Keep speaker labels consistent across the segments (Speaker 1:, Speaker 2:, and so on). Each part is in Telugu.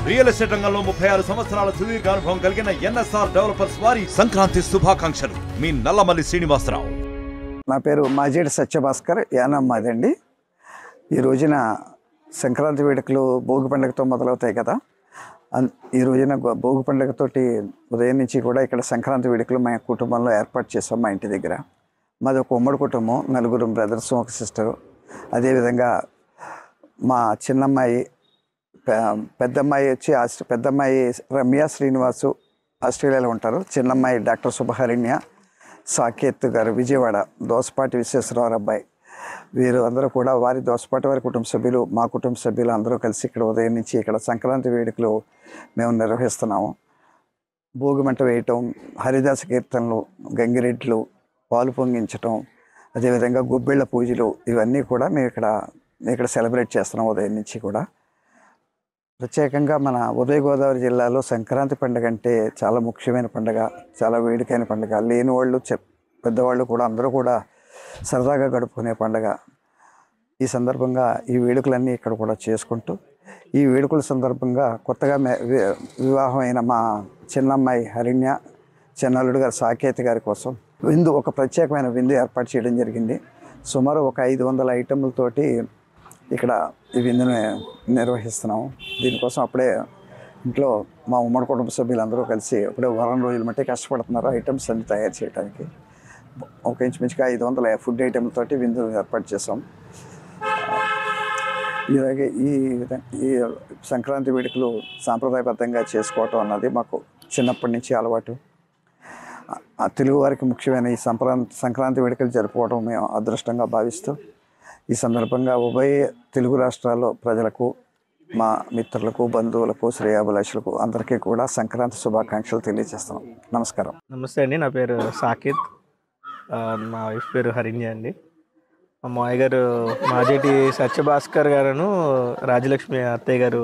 Speaker 1: రియల్ ఎస్టేట్ రంగంలో 36 సంవత్సరాల సుదీర్ఘ అనుభవం కలిగిన ఎన్ఎస్ఆర్ డెవలపర్స్ వారి సంక్రాంతి శుభాకాంక్షలు. మీ నల్లమల్లి శ్రీనివాసరావు.
Speaker 2: నా పేరు మాజేటి సత్యభాస్కర్, యానం మాదండి. ఈ రోజున సంక్రాంతి వేడుకలు భోగి పండుగతో మొదలవుతాయి కదా. ఈ రోజున భోగి పండుగతోటి ఉదయం నుంచి కూడా ఇక్కడ సంక్రాంతి వేడుకలు మా కుటుంబంలో ఏర్పాటు చేసాం. మా ఇంటి దగ్గర మాది ఒక ఉమ్మడి కుటుంబం, 4 బ్రదర్స్, ఒక సిస్టరు. అదేవిధంగా మా చిన్నమ్మాయి, పెద్దమ్మాయి రమ్య శ్రీనివాసు ఆస్ట్రేలియాలో ఉంటారు. చిన్నమ్మాయి డాక్టర్ శుభహరిణ్య, సాకేత్ గారు విజయవాడ, దోసపాటి విశ్వేశ్వరరావు అబ్బాయి. వీరు అందరూ కూడా దోసపాటి వారి కుటుంబ సభ్యులు, మా కుటుంబ సభ్యులు అందరూ కలిసి ఇక్కడ ఉదయం నుంచి ఇక్కడ సంక్రాంతి వేడుకలు మేము నిర్వహిస్తున్నాము. భోగిమంట వేయటం, హరిదాస కీర్తనలు, గంగిరెడ్లు, పాలు పొంగించటం, అదేవిధంగా గొబ్బిళ్ళ పూజలు, ఇవన్నీ కూడా మేము ఇక్కడ సెలబ్రేట్ చేస్తున్నాం ఉదయం నుంచి కూడా. ప్రత్యేకంగా మన ఉదయ గోదావరి జిల్లాలో సంక్రాంతి పండుగ అంటే చాలా ముఖ్యమైన పండుగ, చాలా వేడుకైన పండుగ. లేని వాళ్ళు, పెద్దవాళ్ళు కూడా అందరూ కూడా సరదాగా గడుపుకునే పండుగ. ఈ సందర్భంగా ఈ వేడుకలన్నీ ఇక్కడ కూడా చేసుకుంటూ, ఈ వేడుకల సందర్భంగా కొత్తగా వివాహమైన మా చిన్నమ్మాయి హరిణ్య, చిన్నల్లుడు గారు సాకేత్ గారి కోసం ఒక ప్రత్యేకమైన విందు ఏర్పాటు చేయడం జరిగింది. సుమారు ఒక 500 ఐటెంలతోటి ఇక్కడ ఈ విందుని నిర్వహిస్తున్నాము. దీనికోసం అప్పుడే ఇంట్లో మా ఉమ్మడి కుటుంబ సభ్యులందరూ కలిసి అప్పుడే వారం రోజుల మట్టి కష్టపడుతున్నారు ఐటమ్స్ అన్ని తయారు చేయడానికి. ఒక ఇంచుమించుగా 500 ఫుడ్ ఐటెంలతోటి విందు ఏర్పాటు చేసాం. ఇలాగే ఈ సంక్రాంతి వేడుకలు సాంప్రదాయబద్ధంగా చేసుకోవటం అన్నది మాకు చిన్నప్పటి నుంచి అలవాటు. తెలుగు వారికి ముఖ్యమైన ఈ సంక్రాంతి వేడుకలు జరుపుకోవడం మేము అదృష్టంగా భావిస్తూ, ఈ సందర్భంగా ఉభయ తెలుగు రాష్ట్రాల్లో ప్రజలకు, మా మిత్రులకు, బంధువులకు, శ్రేయాభిలాషులకు అందరికీ కూడా సంక్రాంతి శుభాకాంక్షలు తెలియజేస్తున్నాం. నమస్కారం.
Speaker 3: నమస్తే అండి. నా పేరు సాకేత్, మా వైఫ్ పేరు హరిణ్య అండి. మా మామయ్య గారు మాజేటి సత్యభాస్కర్ గారును రాజలక్ష్మి అత్తయ్య గారు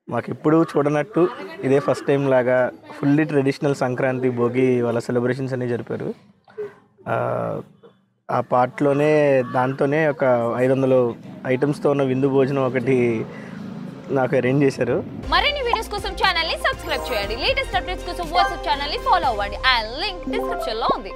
Speaker 3: మాకు ఎప్పుడు చూడనట్టు ఇదే ఫస్ట్ టైం లాగా ఫుల్లీ ట్రెడిషనల్ సంక్రాంతి భోగి వాళ్ళ సెలబ్రేషన్స్ అన్నీ జరిపారు. ఆ పార్ట్లోనే దాంతోనే ఒక 500 ఐటమ్స్తో ఉన్న విందు భోజనం ఒకటి నాకు అరేంజ్ చేశారు.
Speaker 4: మరిన్ని వీడియోస్ కోసం ఛానల్ ని సబ్స్క్రైబ్ చేయండి. లేటెస్ట్ అప్డేట్స్ కోసం వాట్సాప్ ఛానల్ ని ఫాలో అవ్వండి. ఆ లింక్ డిస్క్రిప్షన్ లో ఉంది.